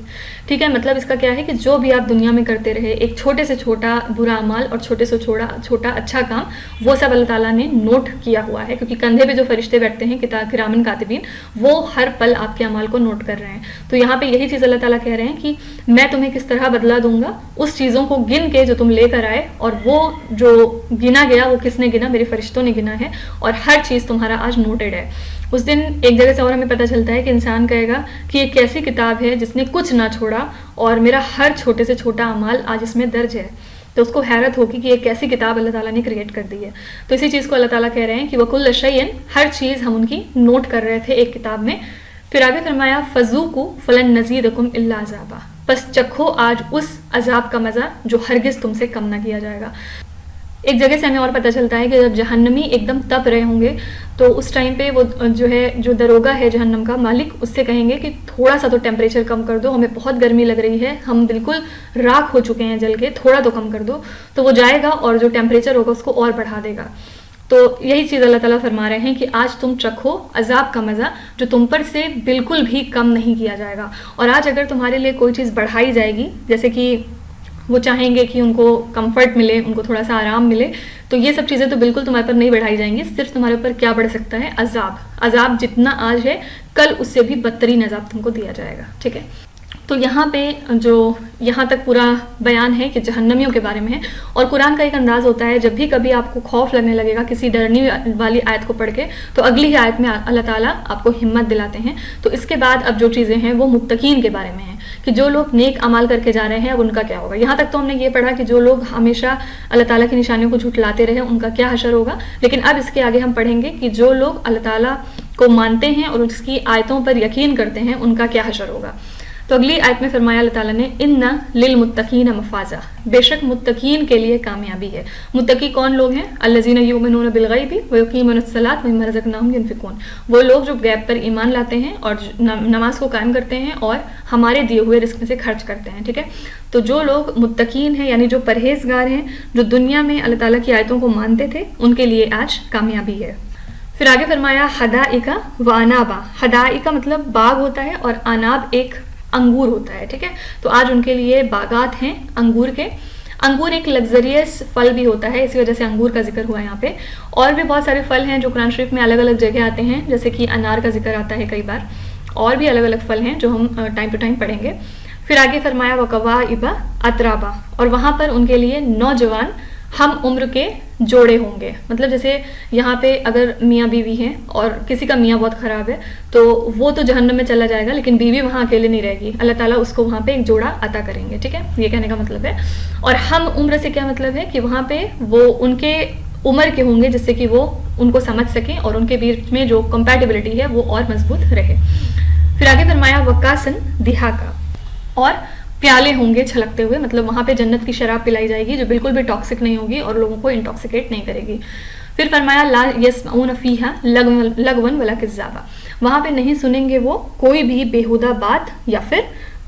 ٹھیک ہے, مطلب اس کا کیا ہے کہ جو بھی آپ دنیا میں کرتے رہے, ایک چھوٹے سے چھوٹا برا عمل اور چھوٹے سے چھوٹا اچھا کام, وہ سب اللہ تعالیٰ نے نوٹ کیا ہوا ہے, کیونکہ کندھے پہ جو فرشتے بیٹھتے ہیں کرامن کاتبین, وہ ہر پل آپ کے اعمال کو نوٹ کر رہے ہیں. تو یہاں پہ یہی چیز اللہ تعالیٰ کہہ رہے ہیں کہ میں تمہیں کس طرح بدلا دوں گا اس چیزوں کو گن کے جو تم لے کر آئے, اور وہ جو گنا گیا وہ کس نے گنا, میرے فرشتوں نے گنا ہے, اور ہر چیز تمہارا آج نوٹڈ ہے. اس دن ایک جگہ سے اور ہمیں پتہ چلتا ہے کہ انسان کہے گا کہ یہ کیسی کتاب ہے جس نے کچھ نہ چھوڑا اور میرا ہر چھوٹے سے چھوٹا اعمال آج اس میں درج ہے. تو اس کو حیرت ہوگی کہ یہ کیسی کتاب اللہ تعالیٰ نے کریٹ کر دی ہے. تو اسی چیز کو اللہ تعالیٰ کہہ رہے ہیں کہ وَكُلَّ شَيْءٍ, ہر چیز ہم ان کی نوٹ کر رہے تھے ایک کتاب میں. پھر آگے فرمایا فَذُوقُوا فَلَن نَزِيدَكُمْ إِلَّا عَذَابًا, بس چکھو آج اس عذاب کا مزہ جو ہرگز تم سے کم نہ کیا جائے گا. ایک جگہ سے ہمیں اور پتہ چلتا ہے کہ جب جہنمی ایک دم تپ رہے ہوں گے تو اس ٹائم پہ وہ جو دروگا ہے جہنم کا مالک, اس سے کہیں گے کہ تھوڑا سا تو ٹیمپریچر کم کر دو, ہمیں بہت گرمی لگ رہی ہے, ہم بالکل راکھ ہو چکے ہیں جل کے, تھوڑا تو کم کر دو. تو وہ جائے گا اور جو ٹیمپریچر ہوگا اس کو اور بڑھا دے گا. تو یہی چیز اللہ تعالیٰ فرما رہے ہیں کہ آج تم چکھو عذاب کا مزہ جو تم پر سے بالکل بھی کم نہیں کیا جائے گا. اور آج اگر تمہارے لیے کوئی چیز بڑھائی جائے گی, جیسے کہ وہ چاہیں گے کہ ان کو کمفرٹ ملے, ان کو تھوڑا سا آرام ملے, تو یہ سب چیزیں تو بالکل تمہارے پر نہیں بڑھائی جائیں گی. صرف تمہارے اوپر کیا بڑھ سکتا ہے, عذاب جتنا آج ہے کل اس سے بھی بدترین عذاب تم کو دیا جائے گا. ٹھیک ہے, تو یہاں پہ جو یہاں تک پورا بیان ہے کہ جہنمیوں کے بارے میں ہے. اور قرآن کا ایک انداز ہوتا ہے, جب بھی کبھی آپ کو خوف لگنے لگے گا کسی ڈرنے والی آیت کو پڑھ کے, تو اگلی ہی آیت میں اللہ تعالیٰ آپ کو ہمت دلاتے ہیں. تو اس کے بعد اب جو چیزیں ہیں وہ متقین کے بارے میں ہیں کہ جو لوگ نیک اعمال کر کے جا رہے ہیں اب ان کا کیا ہوگا. یہاں تک تو ہم نے یہ پڑھا کہ جو لوگ ہمیشہ اللہ تعالیٰ کی نشانیوں کو جھٹلاتے رہے ان کا کیا حشر ہوگا. لیکن اب اس کے آگے ہم پڑھیں گے کہ جو لوگ اللہ تعالیٰ کو مانتے ہیں اور اس کی آیتوں پر یقین کرتے ہیں ان کا کیا حشر ہوگا. تو اگلی آیت میں فرمایا اللہ تعالیٰ نے اِنَّ لِلْمُتَّقِينَ مَفَازًا, بے شک متقین کے لیے کامیابی ہے. متقی کون لوگ ہیں؟ الَّذِينَ يُؤْمِنُونَ بِالْغَيْبِ وَيُقِيمُونَ الصَّلَاةَ وَمِمَّا رَزَقْنَاهُمْ يُنْفِقُونَ, وہ لوگ جو غیب پر ایمان لاتے ہیں اور نماز کو قائم کرتے ہیں اور ہمارے دیے ہوئے رزق میں سے خرچ کرتے ہیں. ٹھیک ہے, تو جو لوگ متقین ہیں یعنی جو پرہیزگار ہیں, جو دنیا میں اللہ تعالیٰ کی آیتوں کو مانتے تھے, ان کے لیے آج کامیابی ہے. پھر آگے فرمایا حدائق وانابا. حدائق مطلب باغ ہوتا ہے اور اناب ایک انگور ہوتا ہے. ٹھیک ہے, تو آج ان کے لیے باغات ہیں انگور کے. انگور ایک لگزریس پھل بھی ہوتا ہے, اسی وجہ سے انگور کا ذکر ہوا ہے یہاں پہ. اور بھی بہت سارے پھل ہیں جو قرآن شریف میں الگ الگ جگہ آتے ہیں, جیسے کہ انار کا ذکر آتا ہے کئی بار, اور بھی الگ الگ پھل ہیں جو ہم ٹائم ٹو ٹائم پڑھیں گے. پھر آگے فرمایا وکواعب اترابا, اور وہاں پر ان کے لیے نوجوان ہم عمر کے جوڑے ہوں گے. مطلب جیسے یہاں پہ اگر میاں بیوی ہیں اور کسی کا میاں بہت خراب ہے تو وہ تو جہنم میں چلا جائے گا, لیکن بیوی وہاں اکیلے نہیں رہے گی, اللہ تعالیٰ اس کو وہاں پہ ایک جوڑا عطا کریں گے. ٹھیک ہے, یہ کہنے کا مطلب ہے. اور ہم عمر سے کیا مطلب ہے کہ وہاں پہ وہ ان کے عمر کے ہوں گے جس سے کہ وہ ان کو سمجھ سکیں اور ان کے بیچ میں جو کمپیٹیبلٹی ہے وہ اور مضبوط رہے. پھر آگے فرمایا وکاسن دہاکا, اور پیالے ہوں گے چھلکتے ہوئے. مطلب وہاں پہ جنت کی شراب پلائی جائے گی جو بالکل بھی ٹاکسک نہیں ہوگی اور لوگوں کو انٹاکسیکیٹ نہیں کرے گی. پھر فرمایا لا یسمعون فیہا لغوا ولا کذابا, وہاں پہ نہیں سنیں گے وہ کوئی بھی بیہودہ بات یا پھر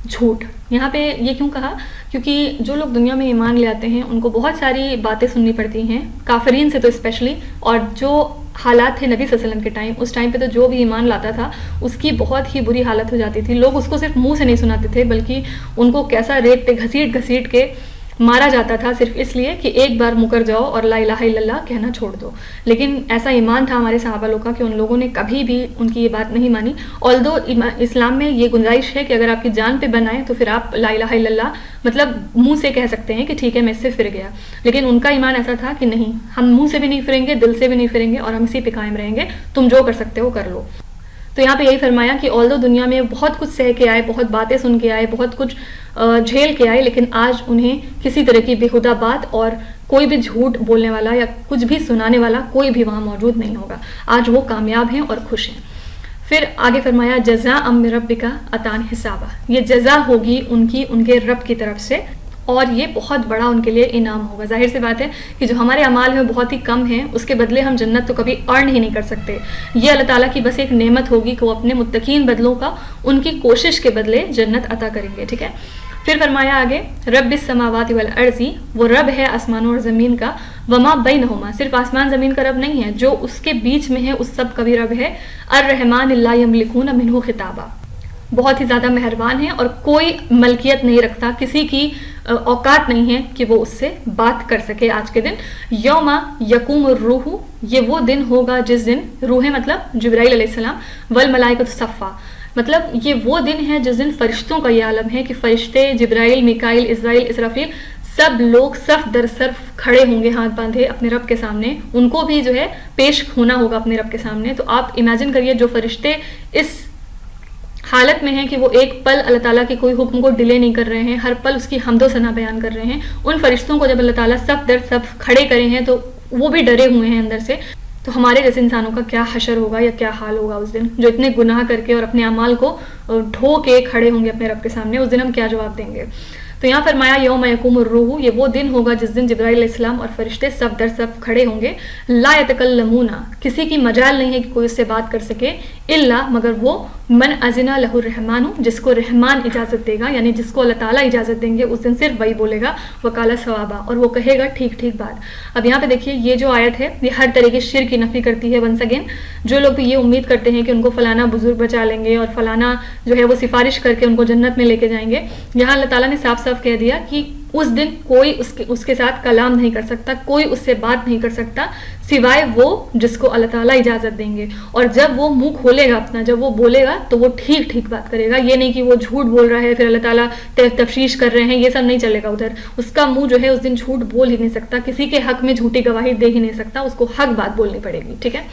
جھوٹ. یہاں پہ یہ کیوں کہا, کیونکہ جو لوگ دنیا میں ایمان لے آتے ہیں ان کو بہت ساری باتیں سننی پڑتی ہیں, کافرین سے تو اسپیشلی. اور جو حالات تھے نبی صلی اللہ علیہ وسلم کے ٹائم, اس ٹائم پہ تو جو بھی ایمان لاتا تھا اس کی بہت ہی بری حالت ہو جاتی تھی. لوگ اس کو صرف منہ سے نہیں سناتے تھے بلکہ ان کو کیسا ریت پہ گھسیٹ کے مارا جاتا تھا, صرف اس لیے کہ ایک بار مکر جاؤ اور لا الہ الا اللہ کہنا چھوڑ دو. لیکن ایسا ایمان تھا ہمارے صحابہ لوگ کا کہ ان لوگوں نے کبھی بھی ان کی یہ بات نہیں مانی. آلدو اسلام میں یہ گنجائش ہے کہ اگر آپ کی جان پہ بن آئے تو پھر آپ لا الہ الا اللہ مطلب منہ سے کہہ سکتے ہیں کہ ٹھیک ہے میں اس سے پھر گیا. لیکن ان کا ایمان ایسا تھا کہ نہیں, ہم منہ سے بھی نہیں پھریں گے, دل سے بھی نہیں پھریں گے, اور ہم اسی پہ قائم رہیں گے, تم جو کر سکتے ہو کر لو. تو یہاں پہ یہی فرمایا کہ آلدو دنیا میں بہت کچھ سہ کے آئے, بہت باتیں سن کے آئے, بہت کچھ جھیل کے آئے, لیکن آج انہیں کسی طرح کی بیہودہ بات اور کوئی بھی جھوٹ بولنے والا یا کچھ بھی سنانے والا کوئی بھی وہاں موجود نہیں ہوگا. آج وہ کامیاب ہیں اور خوش ہیں. پھر آگے فرمایا جزاء من ربک عطاء حسابا, یہ جزا ہوگی ان کی ان کے رب کی طرف سے, اور یہ بہت بڑا ان کے لیے انعام ہوگا. ظاہر سی بات ہے کہ جو ہمارے اعمال ہیں بہت ہی کم ہیں, اس کے بدلے ہم جنت تو کبھی ارن ہی نہیں کر سکتے. یہ اللہ تعالیٰ کی بس ایک نعمت ہوگی کہ وہ اپنے متقین بدلوں کا ان کی کوشش کے بدلے جنت عطا کریں گے. ٹھیک ہے, پھر فرمایا آگے رب السماوات والارض, وہ رب ہے آسمانوں اور زمین کا, وما بینہما, صرف آسمان زمین کا رب نہیں ہے, جو اس کے بیچ میں ہے اس سب کا بھی رب ہے. الرحمن لا یملکون منہ خطابا, بہت ہی زیادہ مہربان ہے اور کوئی ملکیت نہیں رکھتا، کسی کی اوقات نہیں ہے کہ وہ اس سے بات کر سکے آج کے دن۔ یوم یقوم الروح، یہ وہ دن ہوگا جس دن روح مطلب جبرائیل علیہ السلام، والملائکۃ صفا، مطلب یہ وہ دن ہے جس دن فرشتوں کا یہ عالم ہے کہ فرشتے جبرائیل، میکائیل، اسرائیل، اسرافیل سب لوگ صف در صف کھڑے ہوں گے ہاتھ باندھے اپنے رب کے سامنے، ان کو بھی جو ہے پیش ہونا ہوگا اپنے رب کے سامنے۔ تو آپ امیجن کریے جو فرشتے اس حالت میں ہیں کہ وہ ایک پل اللہ تعالیٰ کے کوئی حکم کو ڈیلے نہیں کر رہے ہیں، ہر پل اس کی حمد و ثنا بیان کر رہے ہیں، ان فرشتوں کو جب اللہ تعالیٰ صف در صف کھڑے کرے ہیں تو وہ بھی ڈرے ہوئے ہیں اندر سے، تو ہمارے جیسے انسانوں کا کیا حشر ہوگا یا کیا حال ہوگا اس دن، جو اتنے گناہ کر کے اور اپنے اعمال کو ڈھو کے کھڑے ہوں گے اپنے رب کے سامنے، اس دن ہم کیا جواب دیں گے۔ تو یہاں فرمایا یوم یقوم الروح، یہ وہ دن ہوگا جس دن جبرائیل علیہ السلام اور فرشتے صف در صف کھڑے ہوں گے، لا یتکلمون، کسی کی مجال نہیں ہے کہ کوئی اس سے بات کر سکے، الا مگر وہ من اذن لہ الرحمن، جس کو رحمان اجازت دے گا، یعنی جس کو اللہ تعالیٰ اجازت دیں گے اس دن صرف وہی بولے گا، وقال صوابا، اور وہ کہے گا ٹھیک ٹھیک بات۔ اب یہاں پہ دیکھیے یہ جو آیت ہے یہ ہر طرح کے شرک کی نفی کرتی ہے۔ ونس اگین جو لوگ بھی یہ امید کرتے ہیں کہ ان کو فلانا بزرگ بچا لیں گے اور فلانا جو ہے وہ سفارش کر کے ان کو جنت میں لے کے جائیں گے، یہاں اللہ تعالیٰ نے صاف صاف کہہ دیا کہ اس دن کوئی اس کے ساتھ کلام نہیں کر سکتا، کوئی اس سے بات نہیں کر سکتا سوائے وہ جس کو اللہ تعالیٰ اجازت دیں گے، اور جب وہ منہ کھولے گا اپنا، جب وہ بولے گا تو وہ ٹھیک ٹھیک بات کرے گا، یہ نہیں کہ وہ جھوٹ بول رہا ہے پھر اللہ تعالیٰ تفشیش کر رہے ہیں، یہ سب نہیں چلے گا ادھر۔ اس کا منہ جو ہے اس دن جھوٹ بول ہی نہیں سکتا، کسی کے حق میں جھوٹی گواہی دے ہی نہیں سکتا، اس کو حق بات بولنی پڑے گی، ٹھیک ہے۔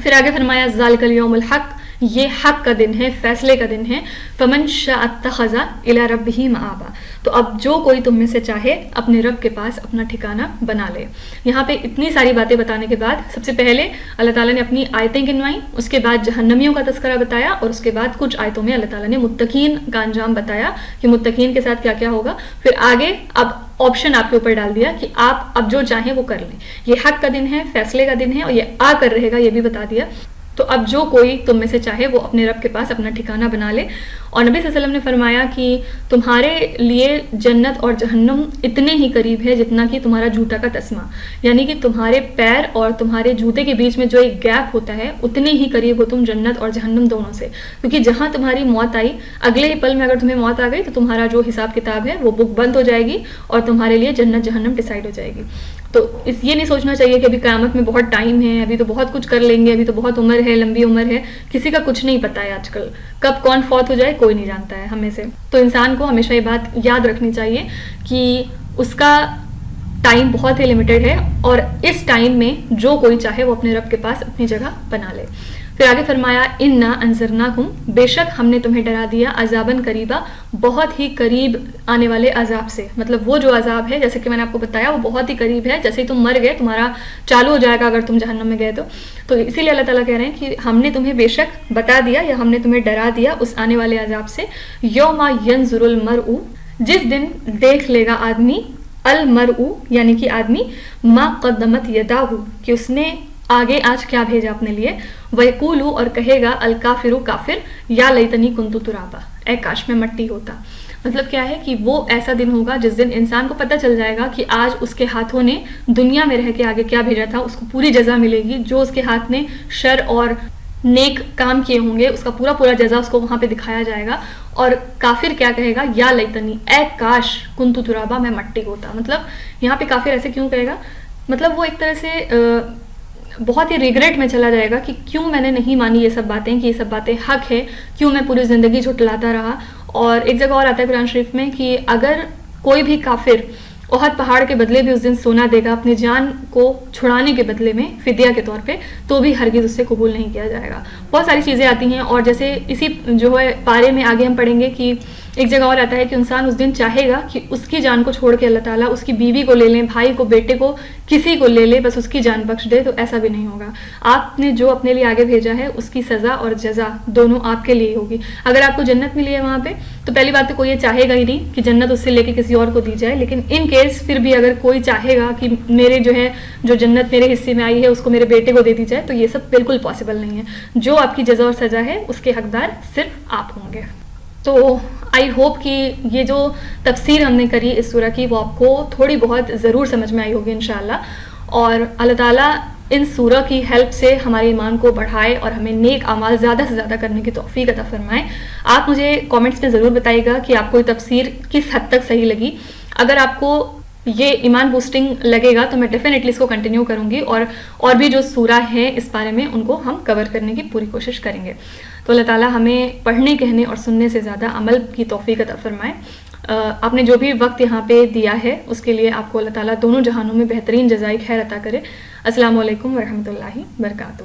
پھر آگے فرمایا ذالک الیوم الحق، یہ حق کا دن ہے، فیصلے کا دن ہے، فمن شاء اتخذ الی ربہ مآبا، تو اب جو کوئی تم میں سے چاہے اپنے رب کے پاس اپنا ٹھکانہ بنا لے۔ یہاں پہ اتنی ساری باتیں بتانے کے بعد سب سے پہلے اللہ تعالیٰ نے اپنی آیتیں گنوائیں، اس کے بعد جہنمیوں کا تذکرہ بتایا، اور اس کے بعد کچھ آیتوں میں اللہ تعالیٰ نے متقین کا انجام بتایا کہ متقین کے ساتھ کیا کیا ہوگا۔ پھر آگے اب آپشن آپ کے اوپر ڈال دیا کہ آپ اب جو چاہیں وہ کر لیں، یہ حق کا دن ہے، فیصلے کا دن ہے، اور یہ آ کر رہے گا یہ بھی بتا دیا۔ تو اب جو کوئی تم میں سے چاہے وہ اپنے رب کے پاس اپنا ٹھکانہ بنا لے۔ اور نبی صلی اللہ علیہ وسلم نے فرمایا کہ تمہارے لیے جنت اور جہنم اتنے ہی قریب ہے جتنا کہ تمہارا جوتا کا تسمہ، یعنی کہ تمہارے پیر اور تمہارے جوتے کے بیچ میں جو ایک گیپ ہوتا ہے اتنے ہی قریب ہو تم جنت اور جہنم دونوں سے، کیونکہ جہاں تمہاری موت آئی اگلے ہی پل میں اگر تمہیں موت آ گئی تو تمہارا جو حساب کتاب ہے وہ بک بند ہو جائے گی اور تمہارے لیے جنت جہنم ڈیسائیڈ ہو جائے گی۔ تو یہ نہیں سوچنا چاہیے کہ ابھی قیامت میں بہت ٹائم ہے، ابھی تو بہت کچھ کر لیں گے، ابھی تو بہت عمر ہے، لمبی عمر ہے، کسی کا کچھ نہیں پتہ ہے آج کل، کب کون فوت ہو جائے کوئی نہیں جانتا ہے ہمیں سے۔ تو انسان کو ہمیشہ یہ بات یاد رکھنی چاہیے کہ اس کا ٹائم بہت ہی لمیٹڈ ہے، اور اس ٹائم میں جو کوئی چاہے وہ اپنے رب کے پاس اپنی جگہ بنا لے۔ پھر آگے فرمایا انا انذرناکم، بے شک ہم نے تمہیں ڈرا دیا، عذاباً قریبا، بہت ہی قریب آنے والے عذاب سے، مطلب وہ جو عذاب ہے جیسے کہ میں نے آپ کو بتایا وہ بہت ہی قریب ہے، جیسے ہی تم مر گئے تمہارا چالو ہو جائے گا اگر تم جہنم میں گئے تو اسی لیے اللہ تعالیٰ کہہ رہے ہیں کہ ہم نے تمہیں بے شک بتا دیا یا ہم نے تمہیں ڈرا دیا اس آنے والے عذاب سے، یوم ینظر المرء، جس دن دیکھ لے گا آدمی، المرء یعنی کہ آدمی، ما قدمت یداہ، کہ اس نے آگے آج کیا بھیجا اپنے لیے، وَيَقُولُ، اور کہے گا الکافر کافر، یا لیتنی کنت ترابا، اے کاش میں مٹی ہوتا۔ مطلب کیا ہے کہ وہ ایسا دن ہوگا جس دن انسان کو پتہ چل جائے گا کہ آج اس کے ہاتھوں نے دنیا میں رہ کے آگے کیا بھیجا تھا، اس کو پوری جزا ملے گی، جو اس کے ہاتھ نے شر اور نیک کام کیے ہوں گے اس کا پورا جزا اس کو وہاں پہ دکھایا جائے گا۔ اور کافر کیا کہے گا، یا لیتنی، اے کاش کنت ترابا، میں مٹی ہوتا۔ مطلب یہاں پہ کافر ایسے کیوں کہے گا، مطلب وہ ایک طرح سے بہت ہی ریگریٹ میں چلا جائے گا کہ کیوں میں نے نہیں مانی یہ سب باتیں، کہ یہ سب باتیں حق ہے، کیوں میں پوری زندگی جھٹلاتا رہا۔ اور ایک جگہ اور آتا ہے قرآن شریف میں کہ اگر کوئی بھی کافر احد پہاڑ کے بدلے بھی اس دن سونا دے گا اپنی جان کو چھڑانے کے بدلے میں فدیہ کے طور پہ، تو بھی ہرگز اس سے قبول نہیں کیا جائے گا۔ بہت ساری چیزیں آتی ہیں، اور جیسے اسی جو ہے پارے میں آگے ہم پڑھیں گے کہ ایک جگہ اور آتا ہے کہ انسان اس دن چاہے گا کہ اس کی جان کو چھوڑ کے اللہ تعالیٰ اس کی بیوی کو لے لیں، بھائی کو، بیٹے کو، کسی کو لے لے، بس اس کی جان بخش دے، تو ایسا بھی نہیں ہوگا۔ آپ نے جو اپنے لیے آگے بھیجا ہے اس کی سزا اور جزا دونوں آپ کے لیے ہوگی۔ اگر آپ کو جنت ملی ہے وہاں پہ تو پہلی بات تو کوئی یہ چاہے گا ہی نہیں کہ جنت اس سے لے کے کسی اور کو دی جائے، لیکن ان کیس پھر بھی اگر کوئی چاہے گا کہ میرے جو جنت میرے حصے میں آئی ہے اس کو میرے بیٹے کو دے دی جائے، تو یہ سب بالکل پاسبل نہیں ہے۔ جو آپ کی جزا اور سزا ہے اس کے حقدار صرف آپ ہوں گے۔ تو آئی ہوپ کہ یہ جو تفسیر ہم نے کری اس سورہ کی وہ آپ کو تھوڑی بہت ضرور سمجھ میں آئی ہوگی انشاءاللہ، اور اللہ تعالیٰ ان سورہ کی ہیلپ سے ہمارے ایمان کو بڑھائے اور ہمیں نیک اعمال زیادہ سے زیادہ کرنے کی توفیق عطا فرمائے. آپ مجھے کامنٹس میں ضرور بتائیے گا کہ آپ کو یہ تفسیر کس حد تک صحیح لگی. اگر آپ کو یہ ایمان بوسٹنگ لگے گا تو میں ڈیفینیٹلی اس کو کنٹینیو کروں گی, اور بھی جو سورہ ہیں اس بارے میں ان کو ہم کور کرنے کی پوری کوشش کریں گے. تو اللہ تعالیٰ ہمیں پڑھنے کہنے اور سننے سے زیادہ عمل کی توفیق عطا فرمائے. آپ نے جو بھی وقت یہاں پہ دیا ہے اس کے لیے آپ کو اللہ تعالیٰ دونوں جہانوں میں بہترین جزائے خیر عطا کرے. السلام علیکم ورحمۃ اللہ وبرکاتہ.